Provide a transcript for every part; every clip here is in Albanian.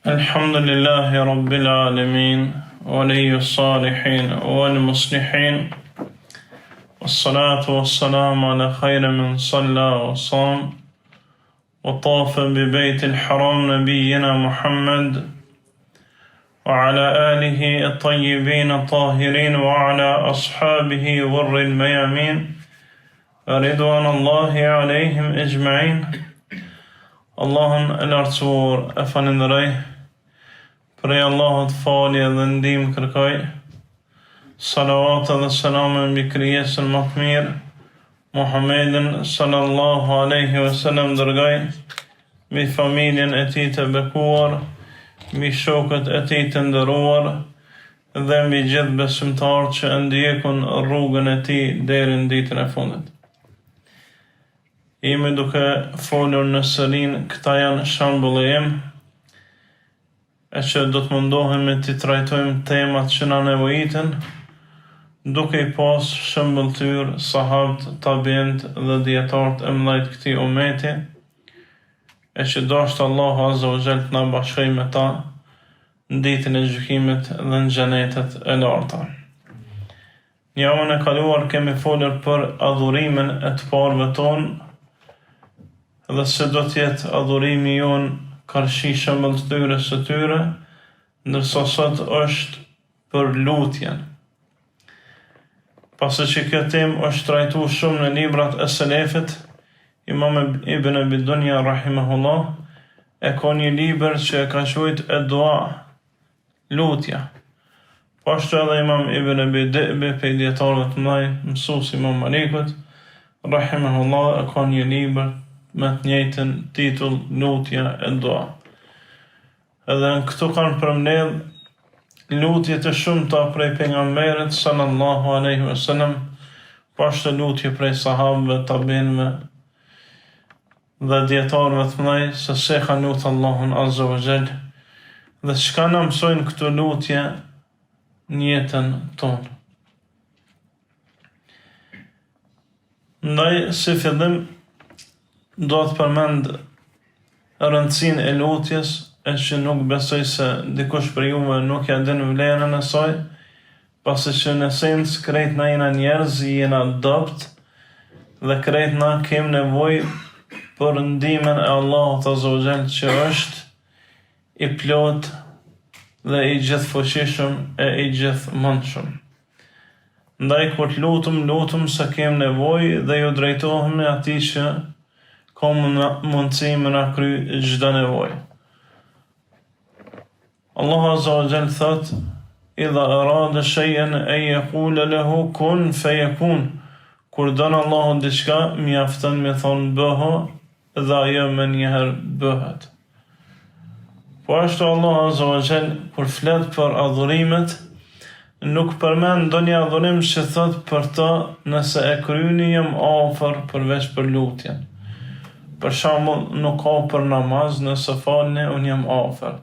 الحمد لله رب العالمين ولي الصالحين والمصلحين والصلاة والسلام على خير من صلى وصام وطاف ببيت الحرام نبينا محمد وعلى آله الطيبين الطاهرين وعلى أصحابه غر الميامين رضوان الله عليهم أجمعين. Allahun e lartësuar e falenderoj, prej Allahut falje dhe ndihmë kërkoj, salavat dhe selame mbi krijesën më të mirë, Muhammedin sallallahu alaihi wasallam dërgoj, mbi familjen e tij të bekuar, mbi shokët e tij të nderuar dhe mbi gjithë besimtarët që ndjekun rrugën e tij deri në ditën e fundit. Jemi duke folur në sërin, këta janë shembull e jem, e që do të mundohemi të trajtojmë temat që na nevojiten, duke i pas shembull tyr sahabët, tabiint dhe dietarët e mëdhtë këtij ummeti, e që dashur Allahu Azza wa Jall të na bashkojë me ta në ditën e gjykimit dhe në xhenetet e larta. Në javën e kaluar kemi folur për adhurimin e të parëve tonë dhe se do t'jetë adhurimi jonë karshi shembull të tyre së tyre, ndërsa sot është për lutjen. Pasi që kjo temë është trajtuar shumë në librat e selefit, Imam Ibn Abi Dunya rahimahullah e ka një libër që e ka quajtur e-dua, lutja. Po ashtu edhe Imam Ibn Abi Dhi'bi, prej dietarëve të mëdhenj, mësuesi Imam Malikut rahimahullah, e ka një libër me të njëjtin titull, lutja e dua. Edhe në këtu kanë përmbledh lutje të shumta prej pejgamberit sallallahu alaihi wasallam, pashtë lutje prej sahabëve, tabiinëve dhe dietarëve të mëdhenj se si kanë lutur Allahun Azza wa Jall dhe çka na mësojnë këto lutje në jetën tonë. Ndaj si fillim do të përmend rëndësinë e lutjes, e që nuk besoj se dikush për juve nuk ja din vlerën e saj, pasi që në esencë krejt na jena njerëz, jena dopt dhe krejt na kem nevojë për ndihmën e Allahut Azza wa Jall që është i plot dhe i gjithfuqishëm e i gjithmundshëm. Ndaj kur lutum se kem nevojë dhe ju drejtohemi atij që ka mundësi me na kry çdo nevojë. Allahu Azza wa Jall thot: "Idha arada shay'an an yaqula lahu kun fayakun." Kur don Allahu diçka, mjafton me thonë bëho dhe ajo më njëherë bëhet. Po ashtu Allahu Azza wa Jall kur flet për adhurimet, nuk përmend ndonjë adhurim që thot për ta nëse e kryeni jam afër përveç për lutjen. Për shembull, nuk ka për namaz nëse falni unë jam afër,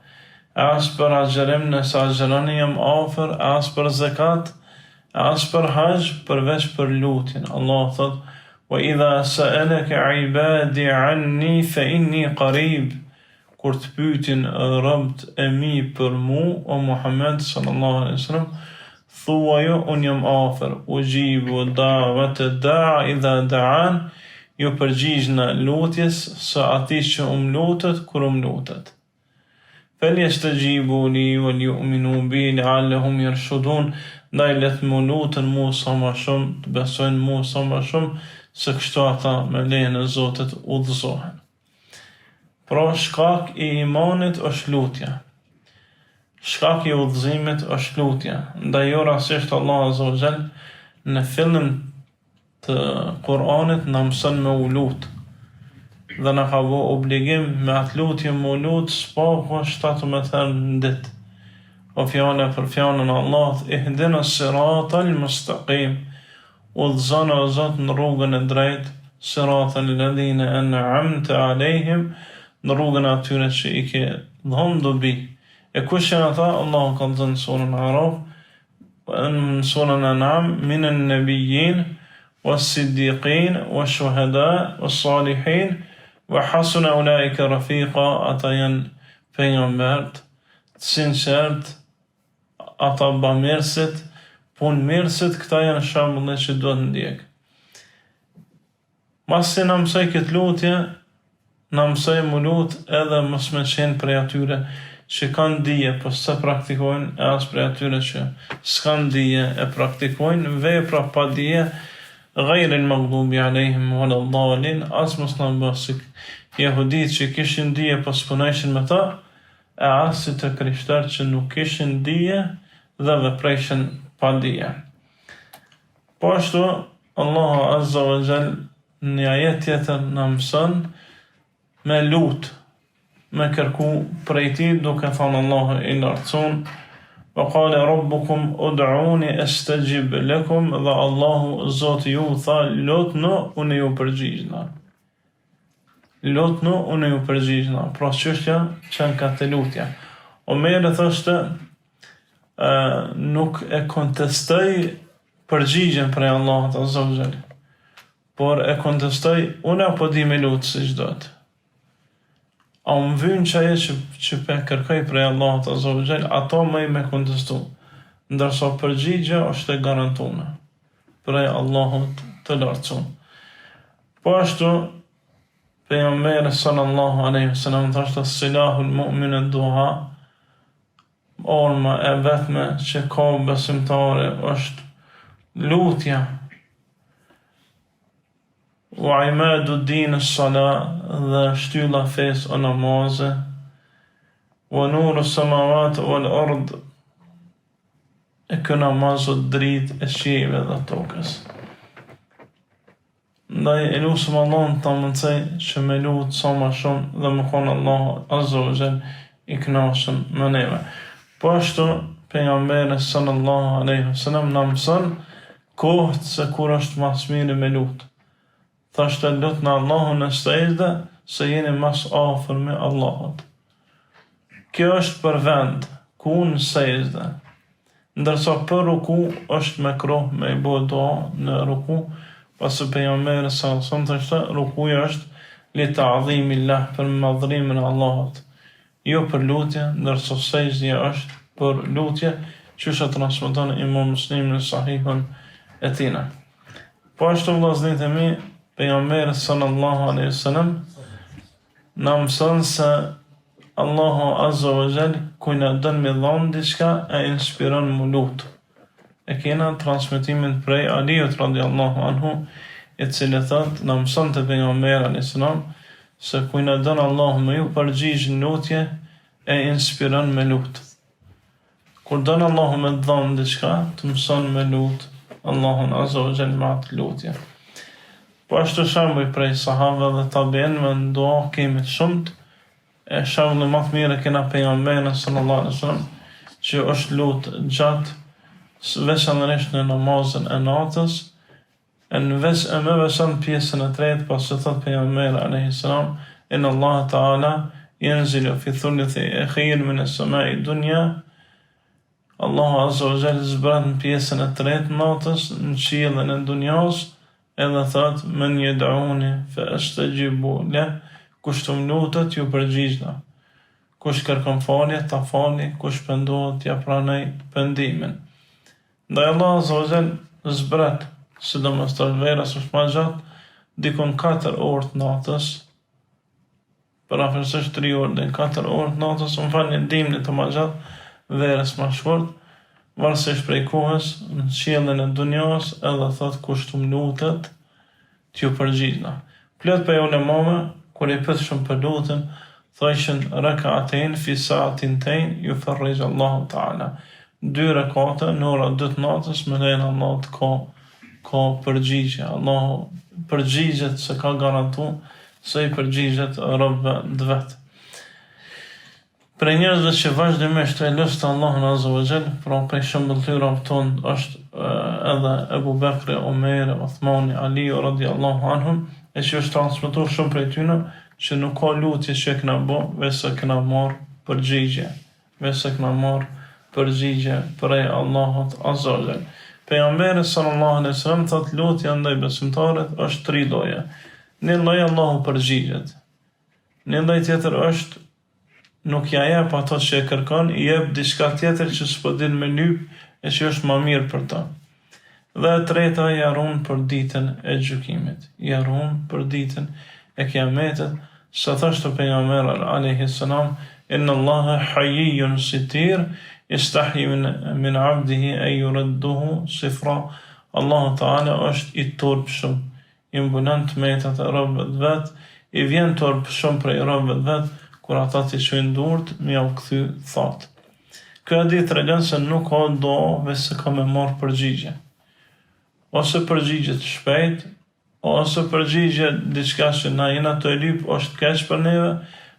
as për agjerim nëse agjeroni jam afër, as për zakat, as për hajj përveç për lutjen. Allah thot: "Wa idha sa'alaka 'ibadi 'anni fa inni qarib." Kur të pyetin robët e mi për mua, o Muhammed sallallahu alaihi wasallam, thuaju unë jam afër, ujibu da'wata da'i idha da'an, ju përgjigj në lutjes së atij që lutet kur lutet. Falyastajibu li wal yu'minu bi la'allahum yarshudun. Ndaj le të më lutën mua sa më shumë, të besojnë mua sa më shumë, se kështu ata me lejen e Zotit udhëzohen. Pra shkak i imanit është lutja. Shkak i udhëzimit është lutja. Ndaj jo rastisht Allah Azza wa Jall në fillim të Kur'anit na mëson me u lut. Dhe na ka vë obligim me atë lutje me u lut s'pa 17 herë në ditë. O fjala për fjalën e Allahut: "Ihdina s-siratal mustaqim." Udhëzona o Zot në rrugën e drejtë, siratal ladhina an'amta alejhim, në rrugën atyre që i ke dhënë dobi. E kush janë ata? Allahu ka thënë në surën Araf, në surën An'am: "Minan nabiyyin was-siddiqin wash-shuhada was-salihin wa hasuna ulaika rafiqa." Ata janë pejgamberët, të sinqert, ata bamirësit, punë mirësit, këta janë shembulle që duhet ndjek. Masi na mësoj këtë lutje, na mësoj mu lut edhe mos me qenë prej atyre që kanë dije, po se praktikojnë, e as prej atyre që s'kan dije e praktikojnë, vepra pa dije, ghayril maghdubi alejhim waladdallin, as mos na bëj si jehudit që kishin dije po s'punojshin me ta, e as si të krishterët që nuk kishin dije dhe vepreshin pa dije. Po ashtu, Allahu Azza wa Jall në ajet tjetër na mëson me lut, me kërku prej tij, duke thënë Allahu i lartësuar, wa qala rabbukum ud'uni astajib lakum, dhe Allahu Zoti ju tha lutnu unë ju përgjigjna. Lutnu unë ju përgjigjna. Pra çështja çan ka te lutja. Omeri thoshte nuk e kontestoj përgjigjen prej Allahut Azza wa Jall, por e kontestoj unë apo di me lutë si çdot. A më vyn që aje që pe kërkoj prej Allahut Azza wa Jall, ato më i me kontestu, ndërsa përgjigja është e garantuar prej Allahut të lartësuar. Po ashtu, pejgamberi sallallahu alaihi wasallam thoshte silahul mu'min ad-du'a, arma e vetme që ka besimtari është lutja. Wa imadu din as-salat, dhe shtylla fes o namaze. Wa nuru samawat wal ard, e kë namazu drit e qiejve dhe tokës. Ndaj e lusëm Allahun ta mundësoj që me lutë sa ma shumë dhe më konë Allahu Azza wa Jall i kënaqur me neve. Po ashtu pejgamberi sallallahu alaihi wasallam na mëson kohët se kur është mas miri me lutë. Thashtë lut në Allahun në sejdë, se jeni mas afër me Allahut. Kjo është për vend, ku në sejdë. Ndërsa për ruku është mekruh me i bo dua në ruku, pasë pejgamberi sallallahu alaihi wasallam thoshte rukuja është li ta'dhimillah, për madhrimin e Allahut, jo për lutje, ndërsa sejdja është për lutje, që është transmeton Imam Muslimi në Sahihun e tij. Po ashtu vëllezërit e mi, pejgamberi sallallahu alaihi wasallam na mëson se Allahu Azza wa Jall kur na don me dhon diçka e inspiron mu lut. E kena transmetimin prej Aliut radiallahu anhu, i cili thot na mëson te pejgamberi alaihi salam se kur na don Allahu me ju përgjigj në lutje e inspiron me lut. Kur don Allahu me dhon diçka, të mëson me lut Allahun Azza wa Jall me atë lutje. Po ashtu shembuj prej sahabëve dhe tabiin me dua kemi të shumt, e shembulli më të mirë kena pejgamberin sallallahu alaihi wasallam që është lutë gjatë, veçanërisht në namazin e natës, e më veçan pjesën e tretë, pasi thot pejgamberi alaihi salam, inna Allah ta'ala yanzilu fi thuluthi akhir min as-sama'i dunya, Allahu Azza wa Jall zbrat në pjesën e tretë natës në qiellin e dunjas, edhe thot men yed'uni fa astajibu lahu, kush të më lutet ju përgjigjna, kush kërkon falje ta fali, kush pendohet ja pranoj pendimin. Ndaj Allah Azza wa Jall zbret, sidomos të verës është ma gjatë, dikon 4 orë të natës, për afërsisht 3 orë dhe 4 orë të natës, më falni dimni të ma gjatë, verës ma shkurt, varësisht prej kohës, në qiellin e dunjas, edhe thot kush të më lutet, t'ju përgjigjna. Plot për ulemave, kur i pyet shumë për lutjen, thoshin rak'atain fi sa'atin tayn yufarrij Allahu ta'ala. 2 rekate në ora 2 të natës me lejen e Allahut ka përgjigje. Allahu përgjigjet se ka garantu se i përgjigjet robëve të vet. Për njerëzve që vazhdimisht e lutë Allahun Azza wa Jall, pra prej shembulltyrave tonë është edhe Ebu Bekri, Omeri, Uthmani, Ali radiallahu anhum, e që është transmetuar shumë prej tyre që nuk ka lutje që kena bo, veçse kena marr përgjigje, prej Allahut Azza wa Jall. Pejgamberi sallallahu alaihi wasallam thot lutja ndaj besimtarit është 3 lloje. Një lloj Allahu përgjigjet. Një lloj tjetër është nuk ja jep ato që e kërkon, i jep diçka tjetër që s'po din me lyp e që është më mirë për ta. Dhe e treta, i harron për ditën e gjykimit. I harron për ditën e kiametit, sa thashtë pejgamberi alayhi salam, inna Allaha hayyun sitir, istahyi min abdihi an yuradduhu sifra. Allahu Teala është i turpshëm, i mbulon tmetat e robëve vet, i vjen turpshëm prej robëve vet, kur ata t'i çojnë durt, mi au kthy thot. Kjo hadith tregon se nuk ka do se ka me marrë përgjigje. Ose përgjigje të shpejt, ose përgjigje diçka që na jena të lyp është keq për neve,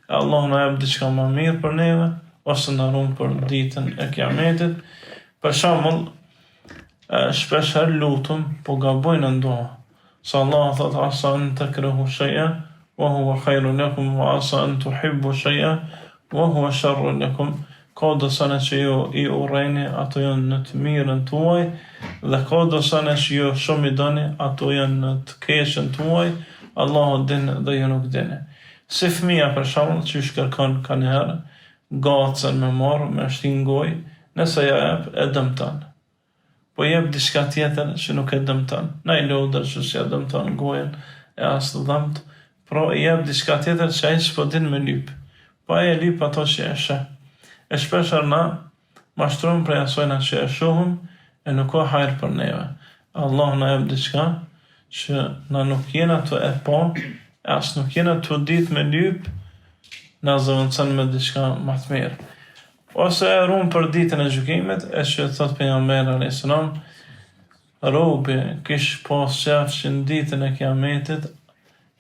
e Allah na jep diçka më mirë për neve, ose na ruan për ditën e kiametit. Për shembull, shpesh herë lutum, po gabojnë në dua. Sa Allah thot, asa an takrahu shay'an wa huwa khairun lakum, wa asa an tuhibbu shay'an wa huwa sharrun lakum. Ka do sana që ju i urrejni, ato janë në të mirën tuaj, dhe ka do sana që ju shumë i doni, ato janë në të keqen tuaj, Allahu din dhe ju nuk dini. Si fëmija për shembull që shkërkon kanë herë, gacën me marrë, me shtin gojë, nëse ja jep e dëmton. Po jep diçka tjetër që nuk e dëmton. Na i lodër që s'ja dëmton gojën e as të dëmt, pro i jep diçka tjetër që ai s'po din me lyp. Po ai e lyp ato që e sheh. E shpeshar na mashtrojmë prej asojna që e shohëm e nuk ka hajër për neve. Allah na jep diçka që na nuk jena të e pa, e as nuk jena të dit me lyp, na zëvëndësën me diçka më të mirë. Ose e ruan për ditën e gjykimit, e që thot pejgamberi alayhis salam, robi kish pas qef që në ditën e kiametit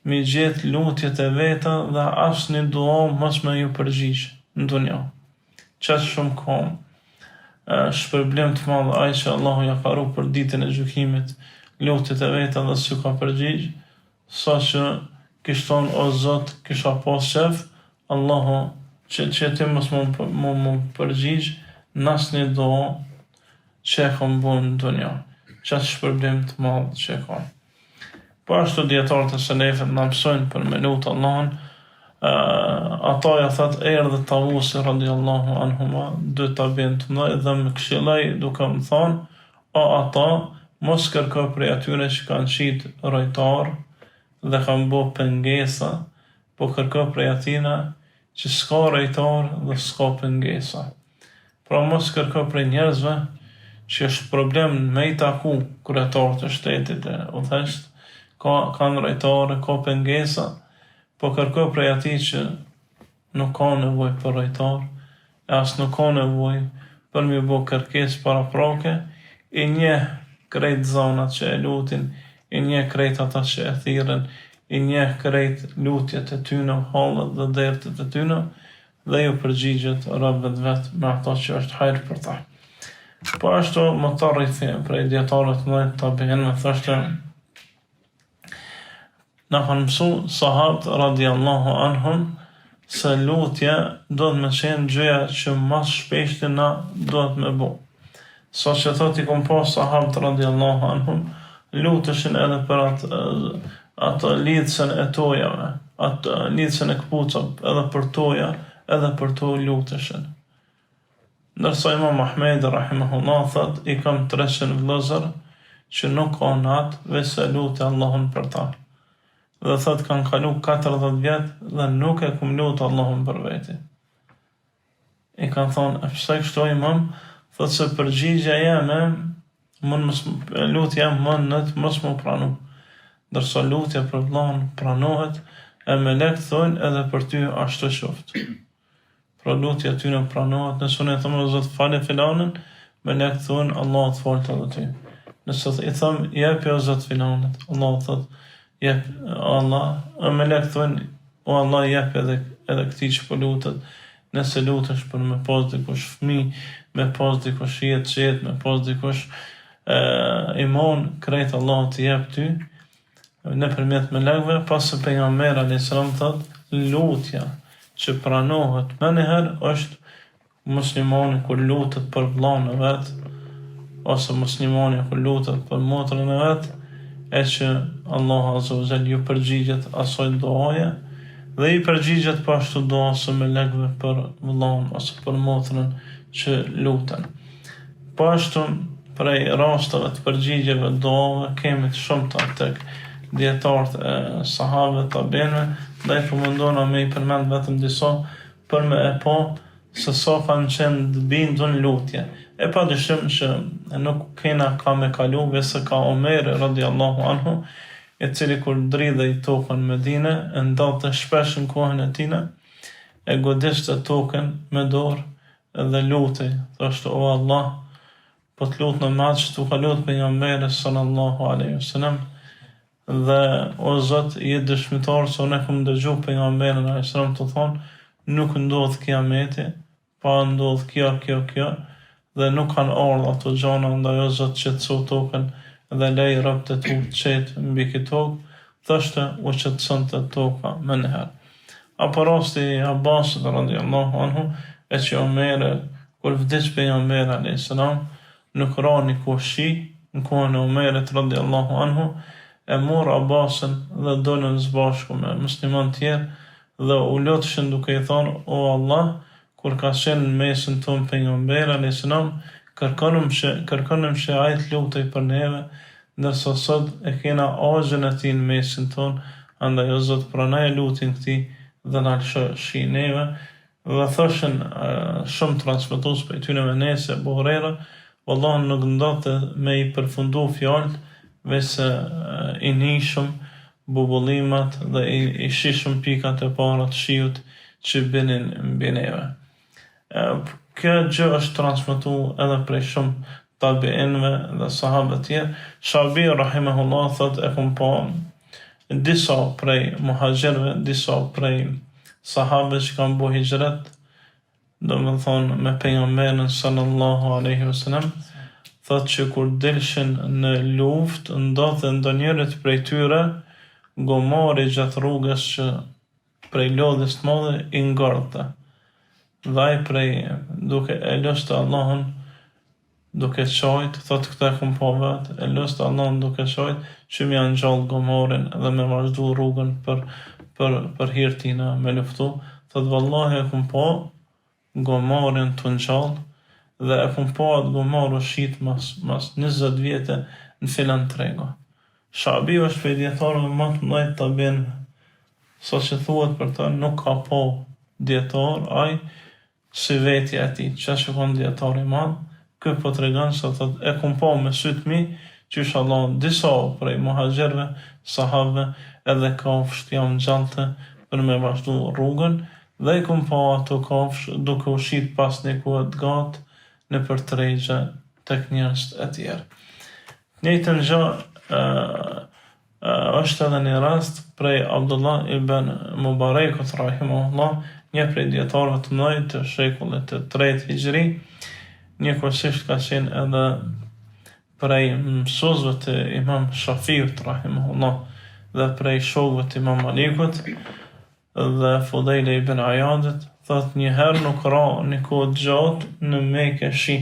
mi gjet lutjet e veta dhe asnjë dua mos me ju përgjigj në dunja. Qatë shumë kom shpërblim të madh ai që Allahu ja ka ruar për ditën e gjykimit lutjet e veta dhe s'u ka përgjigj, sa që kish thonë, o Zot, kisha pas qef, Allahu që ti mos më përgjigj në asnjë dua që e kam bën në dunja. Qatë shpërblim të madh që e kam. Po ashtu dietarët e selefit na mësojnë për me lutë Allahun. Ata ja thot, erdhë Tavusi radiallahu anhuma, dy tabiin të mëdhenj, dhe më këshilloi duke më thonë, o ata, mos kërko prej atyre që kanë qit rojtar dhe kanë bo pengesa, po kërko prej atina që s'ka rojtar dhe s'ka pengesa. Pra mos kërko prej njerëzve që është problem me i taku kryetarët e shtetit e udhëheqët, kanë rojtare, ka pengesa, po kërko prej ati që nuk ka nevoj për rojtar, e as nuk ka nevoj për mi bo kërkes para prake, i njeh krejt zonat që e lutin, i njeh krejt ata që e thiren, i njeh krejt lutjet e tyne, hallet dhe dertet e tyne, dhe ju përgjigjet robët vet me ato që është hajër për ta. Po ashtu më të rrithi prej djetarët mëdhenj të tabiin me thashtë, na kanë mësu sahabët radiallahu anhum se lutja do të me qenë gjëja që mas shpeshti na do të me bo. Sa që thot i kom pas sahabët radiallahu anhum, lutëshin edhe për atë lidhësën e tojave, atë lidhësën e këpucave, edhe për toja, edhe për to lutëshin. Ndërsa Imam Ahmedi rahimahullah thot, i kam 300 vëllezër që nuk ka natë vese lutë Allahun për ta. Dhe thot kanë kalu 40 vjet dhe nuk e kum lutë Allahun për veti. I kanë thonë, e pse kështu Imam? Thot se përgjigja jeme, lutja mund mos më pranu. Ndërsa lutja për vllahun pranohet, e melekt thonë edhe për ty ashtu qoftë. Pra lutja ty në pranohet, nëse unë e thëmë o Zot fali filanin, melekt thonë Allah të falë të dhe ty. Nëse i thëmë jepi o Zot filanit, Allah thot jep Allah, melekt thonë o Allah jep edhe këti që për lutet. Nëse lutesh për me pas dikush fëmi, me pas dikush jetë, me pas dikush iman, krejt Allah të jep ty, në përmjet me legve, pasë pejgamberi alayhis salam thot, lutja që pranohet më njëherë është muslimani kur lutet për vllahun e vet, ose muslimani kur lutet për motrën e vet, e që Allah azza wa jall ju përgjigjet asoj duaje, Dhe i përgjigjet po ashtu duas me lekve për vëllain ose për motrën që luten. Po ashtu prej rasteve të përgjigjeve duave kemi të shumta tek dietarët e sahabëve tabiinëve, dhe i përmendona me i përmend vetëm disa për me e po se sa kanë qenë të bindur në lutje. E padyshim që nuk kena ka me kalu se ka Omeri radiallahu anhu, i cili kur dridhej tokën në Medinë, ndodhte shpesh në kohën e tij, e godiste tokën me dorë dhe lutej, thoshte o Allah, po të lutë në matë që tu ka lutë pejgamberi sallallahu alaihi wasallam, dhe o Zot, je dëshmitar se unë kam dëgjuar pejgamberin alaihi wasallam të thonë, nuk ndodh kiameti, pa ndodh kjo, dhe nuk kanë ardhur ato gjona, ndaj o Zot qetëso tokën dhe lej robët e tu të qetë mbi këtë tokë, thoshte u qetësonte toka më njëherë. Apo rasti i Abbasit radiallahu anhu, e që Omeri, kur vdiq pejgamberi alaihi salam, nuk ra një koshi, në kohën e Omerit radiallahu anhu, e mor Abbasin dhe dolën së bashku me musliman tjerë, dhe u lutëshin duke i thonë, o Allah, kur ka qenë në mesin tonë pejgamberi alaihi salam, kërkonim që ai të lutej për neve, ndërsa sot e kena agjën e tij në mesin tonë, andaj o Zot pranoj lutjen këtij dhe na lëshi neve. Dhe thoshin shumë transmetues për tyre me nese Buhurera, vallahi nuk ndodhte me i përfundu fjalët, veçse i nishëm bubullimat dhe i shishëm pikat e para të shiut që binin mbi neve. Kjo gjë është transmetuar edhe prej shumë tabiinëve dhe sahabëve tjerë. Shabi rahimahullah thot e kam pa disa prej muhajirëve, disa prej sahabëve që kanë bu hijret, do me thonë me pejgamberin sallallahu alaihi wasallam, thot që kur dilshin në luftë, ndodhte ndonjërit prej tyre gomari gjatë rrugës që prej lodhës të madhe i ngordhte. Dhe ai prej duke e lutë Allahun duke qajt, thot këta e kum pa vetë, e lutë Allahun duke qajt që mi janë gjallë gomarin dhe me vazhdu rrugën për hir tina me luftu. Thot vallahi e kum pa gomarin të ngjallë dhe e kum pa atë gomar u shit mas 20 vjetë në filan trego. Shabi është për djetarëve më të mëdhenj tabiinëve, sa që thuhet për ta nuk ka pa djetar ai si vetja e tij, që konë djetar i madh. Ky po tregon se thot e kum pa me sytë mi që inshallah disa prej muhajirëve, sahabëve edhe kafshët janë ngjallte për me vazhdu rrugën, dhe i kum pa ato kafshë duke u shit pas një kohë të gatë në për tregje tek njerëzit e tjerë. Njëjtën gjë është edhe një rast prej Abdullah ibn Mubarakut rahimahullah, një prej dietarëve të mëdhenj të shekullit të 3 hijri, njëkohësisht ka qenë edhe prej mësuesve të Imam Shafiut rahimahullah dhe prej shokëve të Imam Malikut dhe Fudejl ibn Ayadit, thot njëherë nuk ra një kohë gjatë në Mekë shi,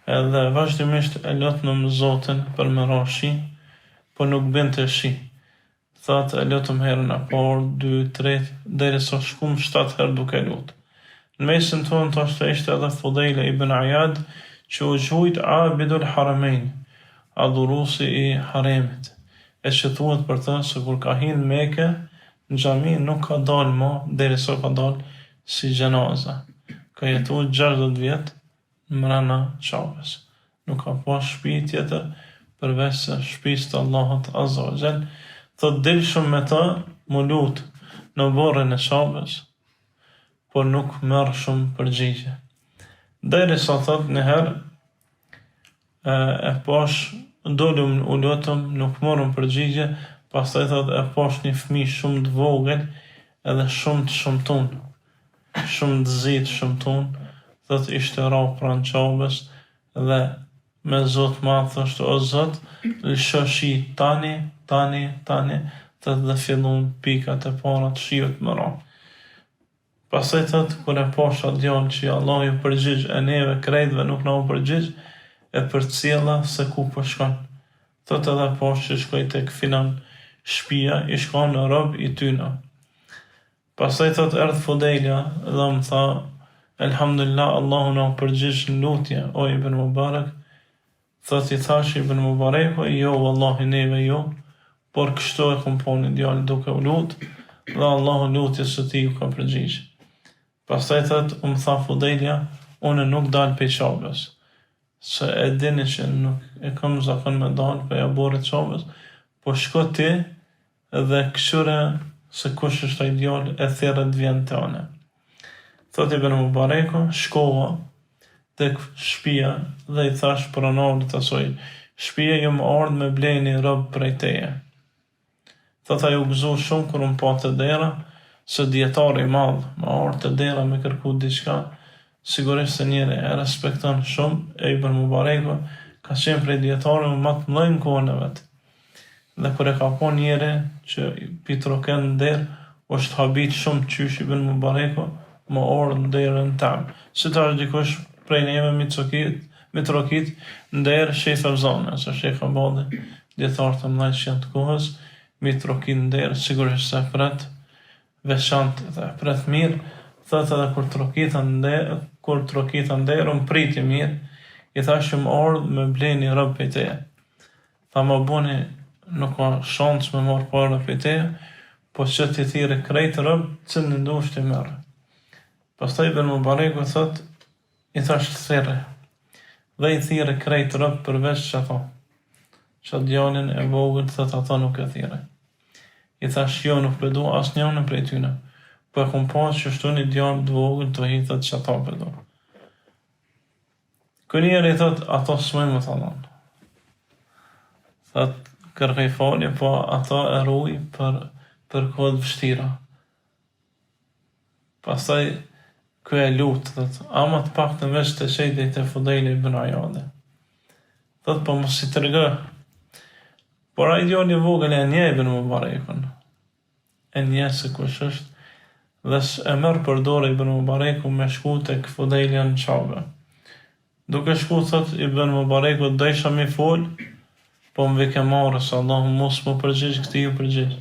edhe vazhdimisht e lutëm Zotin për me ra shi, po nuk binte shi. Thot e lutëm herën e parë, 2, 3, derisa shkum 7 herë duke lutë. Në mesin tonë të ashtë ishte edhe Fudejl ibn Ayad, që u gjujt Abidul Haramain, adhurusi i haremit, e që thuhet për të se kur ka hinë Mekë, në xhami nuk ka dalë më derisa ka dalë si gjenaza. Ka jetu 60 vjetë në mrena qabës. Nuk ka pas shtëpi tjetër përveç se shtëpisë të Allahut azza wa jall. Thot dilshëm me ta mu lutë në borën e qabës, por nuk merr shumë përgjigje. Derisa thot njëherë e pash dolëm u lutëm, nuk morëm përgjigje, pastaj thot e pash një fëmijë shumë të vogël edhe shumë të shëmtun, shumë të zi të shëmtun, thot ishte ra pranë qabës dhe me Zot ma thosht o Zot, lëshoshi tani, thot dhe fillon pikat e para të shiut më ra. Pastaj thot kur e pash atë djalë që Allah ju përgjigj e neve krejtve nuk na u përgjigj, e përcjella se ku po shkon. Thot edhe pash që shkoj tek filan shtëpia, i shkon në rob i tyna. Pastaj thot erdh Fudaila dhe më tha, elhamdulillah, Allahu na përgjigj në lutje, o Ibn Mubarak. Thot i thash Ibn Mubareku, jo, wallahi neve jo, por kështu e komponi djalë duke u lut, dhe Allahu lutjes së tij u ka përgjigj. Pastaj thot, më tha Fudaila, unë nuk dal pe qabës, se e dini që nuk e kam zakon me dal pe aborrit qabës, po shko ti dhe këshyre se kush është ai djalë e thirrët vjen tëne. Thot Ibn Mubareku, shkova tek shtëpia dhe i thash pronarit asoj, shtëpia ju më ardh me bleni rob prej teje. Thot ai u gëzu shumë kur më pa të dera, se djetari i madh më ardh të dera me kërku diçka, sigurisht se njeri e respekton shumë, e Ibn Mubareku ka qenë prej djetarëve më të mëdhenj në kohën e vet. Dhe kur e ka po njeri që pi troken në derë, është habit shumë qysh Ibn Mubareku më ardh në derën tam. Si ta është dikush prej neve mi trokit në derë Shejh Fevzani, ose Shejh Abadi, djetarë të mëdhenj që janë të kohës, mi trokit në derë, sigurisht se pret veçant dhe pret mirë. Thot edhe kur trokita në derë, unë priti mirë, i thash që më ardh me bleni rob prej teje. Tha më buni, nuk ka shans me marrë parë prej teje, po që ti thirrë krejt rob, cilën ndosh ti merr. Pastaj Ibn Mubareku thot, i thash thirrë, dhe i thirrë krejt rob përveç çato. Që djalin e vogël thot ata nuk e thirrë. I thash jo, nuk bedu asnjëun prej tyre, po e kom pas që shtu një djalë të vogël të hithet që ata bedu. Kër njeri thot, ato s'moj më thalon. Thot, kërkej falje, po ata e ruj për kohët vështira. Pastaj, kë e lutë, thot, ama të pak të veç të qejtë të Fudaila ibn Iyadi. Thot, po mos i tërgë. Por a i djalë i vogël e nje Ibn Mubarekun. E nje se kush është, dhe e merr për dorë Ibn Mubareku me shku tek Fudaila në qabë. Duke shku, thot Ibn Mubareku, dojsha mi fol, po më vike marrë, se Allahu mos më përgjigj, këti ju përgjigj.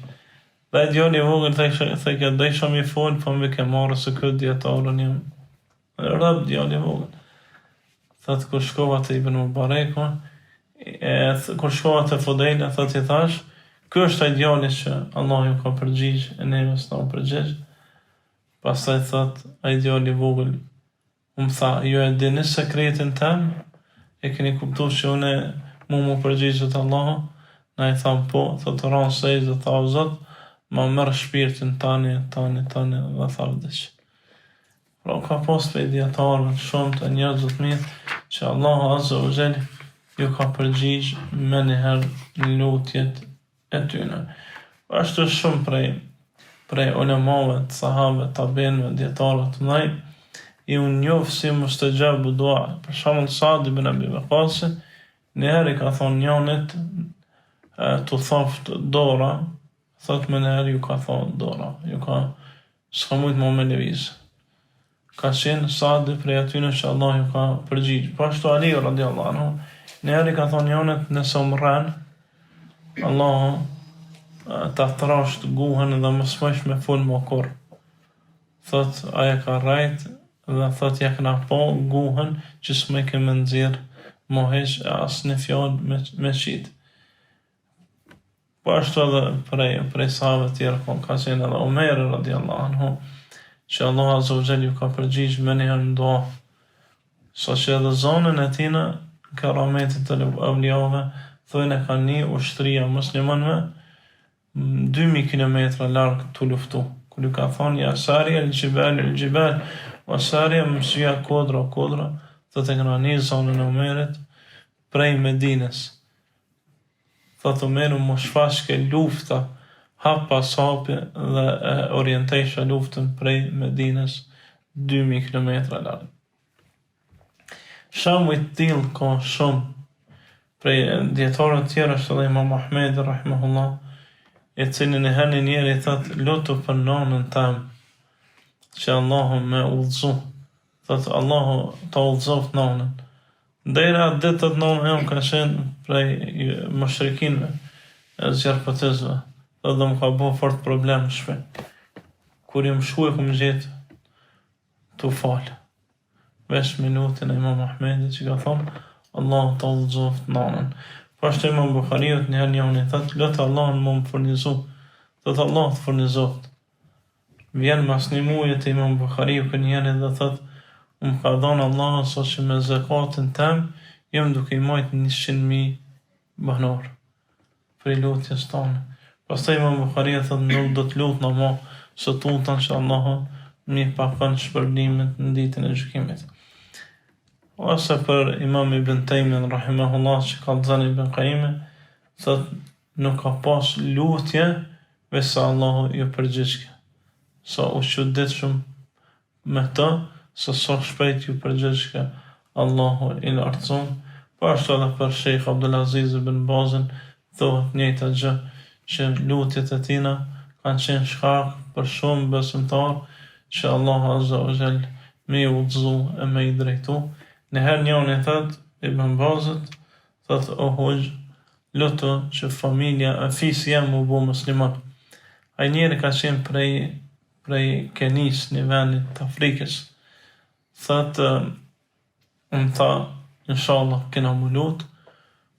Dhe djalli i vogël thekja, dojsha mi fol, po më vike marrë, se këtë djetarën jam. Rab djalli i vogël. Thot, kur shkova të Ibn Mubareku, kur shkova të Fudaila, thot i thash, ky është ai djalli që Allahu ju ka përgjigj, e neve s'na u përgjigj. Pastaj thot, ai djalli i vogël, më tha, ju e dini sekretin tem? E keni kuptu që une mu përgjigjët Allahu? Na i tham po, thot ranë sejtë dhe tha o Zot, ma mërë shpirtin tani dhe tha vdeq. Pra ka pas për i djetarën shumë të njerëzët mirë që Allahu Azza wa Jall ju ka përgjigj me njëherë në lutjet e tyne. Ashtu shumë prej ulemave, të sahabe, tabenve, djetarëve të mëdhenj, i unë njofë si mustajab dua. Për shembull Sa'd ibn Abi Waqqas, njëherë i ka thonë njanit të thoft dora, thot me njëherë ju ka thonë dora, s'ka mujt më me lëviz. Ka qenë Sa'd prej atyne që Allah ju ka përgjigj. Po ashtu Ali radiallahu anhu, njëherë i ka thonë njanit nëse më rren, Allahu ta thrasht guhen dhe më smësh me fol më kur. Thot aja ka rajt dhe thot ja këna po guhen që s'me kemë nëzirë mohesh e asë një fjallë me qitë. Po ashtu edhe prej sahabëve tjerë, ka qenë edhe Omeri radiallahu anhu, që Allah Azza wa Jall ju ka përgjigj me njëherë në dua. Sa që edhe zonën e tina, karametit të avlijave, thojnë e ka një ushtria muslimanve, 2000 km largë të luftu. Kër ju ka thonë, ja Sarja, el-Gjibal, wa Sarja, mësja kodra, thot e këna një zonën e Omerit, prej Medines. Thot Omeru më shfashke lufta, hap pas hapi dhe orientesha luftën prej Medines, 2000 km largë. Shamu i tilë ka shumë, prej djetarët tjera është edhe Imam Ahmed, rahimahullah, e cilin e herë njeri thot, lutu për nanën tam, që Allahu me udhëzu, thot Allahu ta udhëzoft nanën. Dera ditët nanë e më ka qenë prej mushrikinve, e zjarëpëtizve, dhe më ka bo fort problem shpe. kur jam shku e kom gjetë të falë. Vesh minutën e Imam Ahmedit që ka thonë, Allah të allëzoft nanën. Pashtë Imam Bukhariut njëherë i thëtë, lëtë Allah në më furnizu, thëtë Allah të furnizoft. Vjen mas një muje të Imam Bukhariu për njëherë dhe thëtë, më ka dhonë Allah so që me zekatën tem, jem duke i majtë 100.000 banor për i lutjes tonë. Pastaj Imam Bukhariu thëtë, nuk do të lutë në ma, së tutën që Allah mi pakën shpërblimet në ditën e gjykimit. Ose për Imam Ibn Taymin rahimahullah që ka të zani Ibn Qayyim, thëtë nuk ka pas lutje vesa Allahu ju përgjishke. Sa u qudit shumë me të, sa shpejt ju përgjishke Allahu i lartëson. Po ashtu edhe për Sheikh Abdulaziz ibn Bazin, thotë njëjta gjë, që lutjet e tina kanë qenë shkak për shumë besimtar që Allah Azza wa Jall me i udhëzu e me i drejtu. Nëherë njëri thëtë, Ibn Bazit, thëtë o hojë, lutu që familja e fisi jem u bu musliman. A njeri ka qenë prej Kenis, një vendit të Afrikës. Thëtë, më tha, inshallah, kena mu lutë.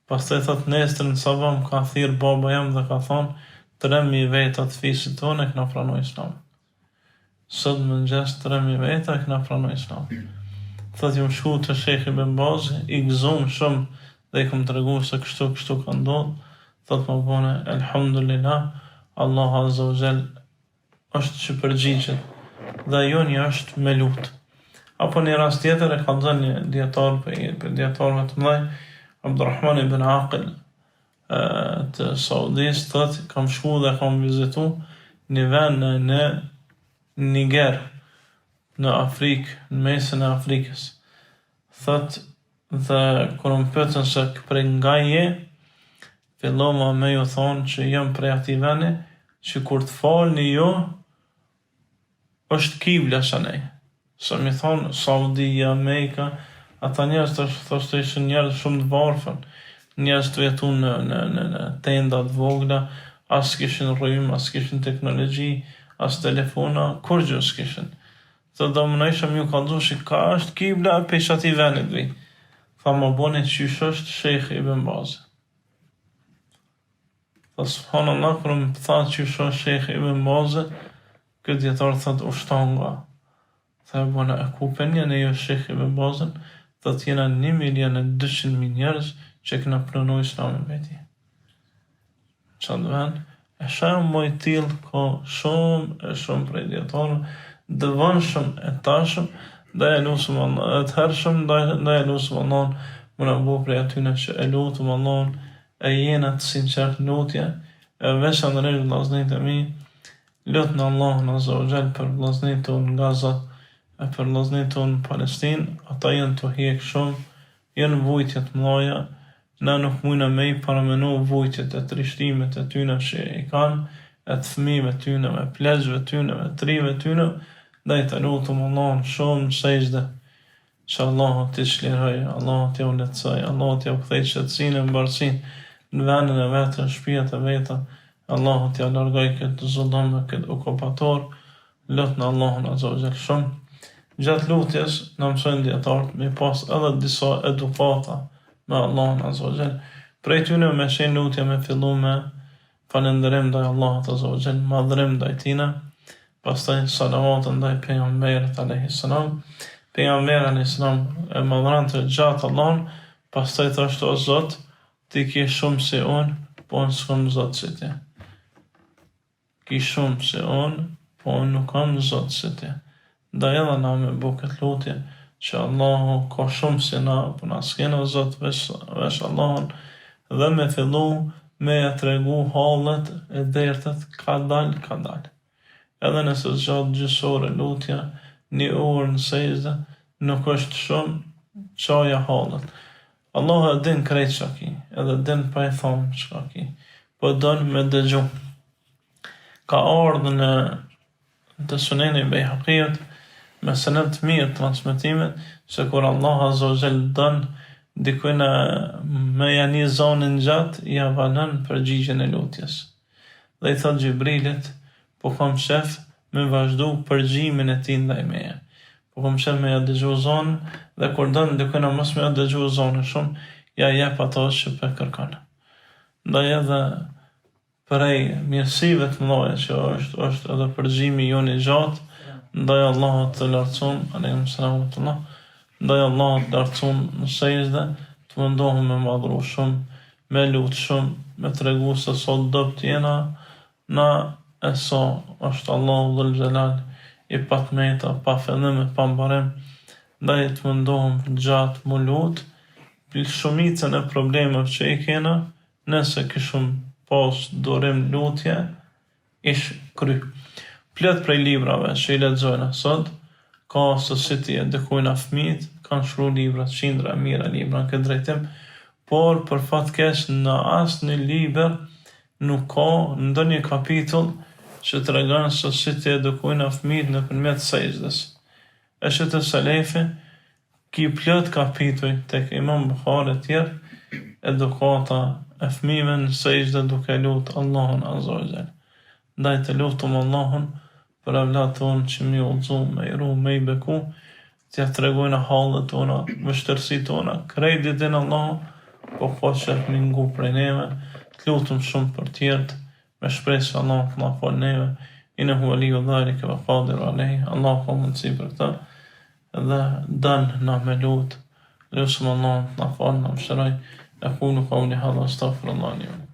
Pas të thëtë, nesër në sabah më ka thirë baba jam dhe ka thonë, 3.000 veta të fisit tonë e këna pranoj islam. Sëtë më njës 3.000 veta e këna pranoj islam. Thëtë ju më shku të Sheikh Ibn Baz, i gëzum shumë dhe i kom të regu se kështu ka ndodhë. Thëtë më bone, elhamdulillah, Allah Azza wa Jall është që përgjigjet dhe jo një është me lutë. Apo një rast tjetër e ka dhënë një djetar për djetarëve të mdhej, Abdurrahman ibn Aqil të Saudis, thëtë kam shku dhe kam vizitu një vend në Niger, në Afrikë, në mesin e Afrikës. Thëtë dhe kërë më pëtën se këprej nga je, filloma me ju thonë që jam prej ati veni, që kur të falë një jo, është kibla shanej. Sa mi thonë, Saudia, Mejka, ata njerës të thoshtë ishën njerës shumë të varfën, njerës të vetu në tendat vogla, as kishin rrym, as kishin teknologji, as telefona, kur gjë s'kishin. Të do më nëjshëm ju ka dhu që ka është kibla e pesh ati venit vi. Tha më boni qysh është Sheikh Ibn Baz. Tha subhanallah, kërë më tha qysh është Sheikh Ibn Baz, këtë djetarë thëtë ushtanga. Tha bona e ku për një në jo Sheikh Ibn Baz, thëtë jena 1.200.000 njerës që këna prënu islamin veti. Qa të ven, e shemë moj tilë ka shumë prej djetarë, dëvënshëm e tashëm, dhe e lusëm Allah, e të hershëm, dhe e lusëm Allah, më në bu prej atyne që e lutëm Allah, e jena të sinqert lutje, e vesha në rejë vlaznit e mi, lutë në Allah në Azza për vlaznit të unë Gazat, e për vlaznit të unë Palestin, ata jenë të hjek shumë, jenë vujtjet mlaja, na nuk mujna me i paramenu vujtjet e trishtimet e tyne që i kanë, e të fëmive tyne, me plezhve tyne, me trive tyne, dhe i të lutëm Allah shumë sejgjde, që Allah t'i shliroj, Allah t'i u letësaj, Allah t'i u këthej qëtësin e mbarësin, në venën e vetë, në shpijat e veta, Allah t'i alargoj këtë zullëm dhe këtë okupator, lutë në Allah në Azza shumë. Gjatë lutjes, në mësojnë djetartë, me pas edhe disa edukata me Allah në Azza. Prej tyne me shenë lutje me fillu me falënderim ndaj Allahut Azza wa Jall, madhërim ndaj tina, pastaj salavat ndaj pejgamberit alayhi salam. Pejgamberi alayhi salam e madhërante gjatë Allahun, pastaj thoshte o Zot, ti ke shumë si unë, po unë s'kam Zot si ti. Ki shumë si unë, po unë nuk kam Zot si ti. Da edhe na me bu këtë lutje, që Allahu ka shumë si na, po na s'kena Zot vesh Allahun, dhe me fillu me e tregu halët e dertët ka dal. Edhe nëse zgjatë gjysore lutja, një orë në sejzde, nuk është shumë qaja halët. Allah e din krejt që ki, edhe din pa e thonë që ki, po dënë me dëgju. Ka ardhë në të suneni Bejhaqijët, me senet mirë transmitimet, se kur Allah Azza wa Jall dënë dikujna me janë zonin gjatë, ja valën përgjigjen e lutjes. Dhe i thot Gjibrilit, po kam shef me vazhdu përgjimin e tij ndaj meje. Po kom qenë me ja dëgju zonën, dhe kur dënë dikujna mos me ja dëgju zonën shumë, ja jep ato që për kërkon. Ndaj edhe prej mirësive të mëdha që është edhe përgjimi jonë i gjatë ndaj Allahut të lartësuar, alaykum selam wa rahmatullah, ndaj Allahut të lartësuar në sejdë, të mundohem me madhru shumë, me lutë shumë, me tregu se sot dopt jena na e so është Allahu dhul xhelal i patmeta, pa fillim e pa mbarim, ndaj të mundohem gjatë mu lutë, për shumicën e problemeve që i kena, nëse kishum pas durim lutje, ish kry. Plot prej librave që i lexojna sot, ka se si ti edukojna fëmijët, kanë shkruar libra, qindra e mira libra në këtë drejtim, por për fat keq në asnjë libër nuk ka ndonjë kapitull që tregon se si ti edukojna fëmijët nëpërmjet sejdës. E që të selefi, ki plot kapitull tek Imam Buhari e tjerë, edukata e fëmijëve në sejdë duke lutë Allahun azza wa jall. Ndaj të lutum Allahun për avlat tonë që mi udhëzu, me i ru, me i beku, t'ja tregojnë hallet tona, vështërsitë tona, krejt ditin Allahu, po që mi ngu prej neve, t'lutum shumë për tjertë, me shpresë që Allah të na fal neve, innehu waliyyu dhalika wa qadiru alayhi, Allah ka mundësi për këtë, dhe dan na me lutë, lusëm Allah të na fal, na mëshiroj, aqulu qawli hadha astaghfirullah li wa lakum.